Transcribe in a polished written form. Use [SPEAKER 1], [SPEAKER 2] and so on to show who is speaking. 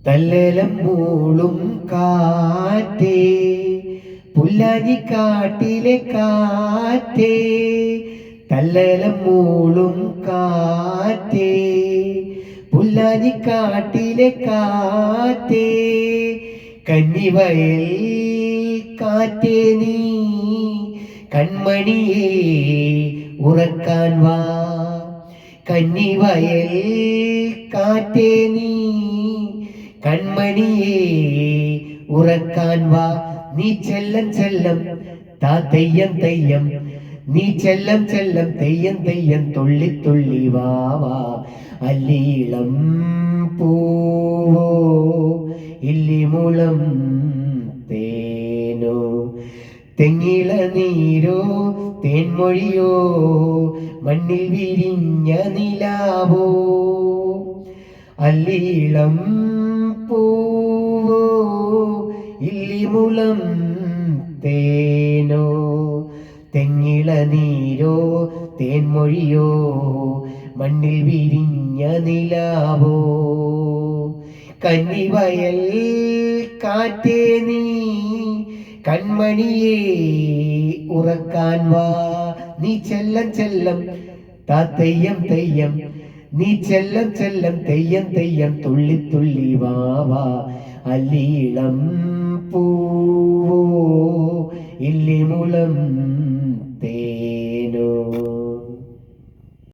[SPEAKER 1] തല്ലേലം മൂളും കാറ്റേ, പുല്ലാഞ്ഞിക്കാട്ടിലെ കാറ്റേ. തല്ലേലം മൂളും കാറ്റേ, പുല്ലാഞ്ഞിക്കാട്ടിലെ കാറ്റേ. കന്നിവയൽ കാറ്റേ നീ കൺമണിയേ ഉറക്കാൻ വാ. കന്നിവയൽ കാറ്റേ നീ കൺമണിയേ ഉറക്കാൻ വാ. നീ ചെല്ലം ചെല്ലം താ തെയ്യം തെയ്യം, നീ ചെല്ലം ചെല്ലം തെയ്യം തെയ്യം തുള്ളി തുള്ളി വാ വാ. അല്ലീളം പൂവോ ഇല്ലിമുളം തേനോ, തെങ്ങിള നീരോ തേൻമൊഴിയോ, മണ്ണിൽ വിരിഞ്ഞ നിലാവോ. അല്ലീളം പൂവോ ഇല്ലിമുളം തേനോ, തെങ്ങിള നീരോ തേൻമൊഴിയോ, മണ്ണിൽ വിരിഞ്ഞ നിലാവോ. കന്നിവയൽ കാറ്റേ നീ കൺമണിയേ ഉറക്കാൻ വാ. നീ ചെല്ലം ചെല്ലം താ തെയ്യം തെയ്യം, നീ ചെല്ലം ചെല്ലം തെയ്യം തെയ്യം തുള്ളി തുള്ളി വാ വാ. അല്ലീളം പൂവോ ഇല്ലിമുളം തേ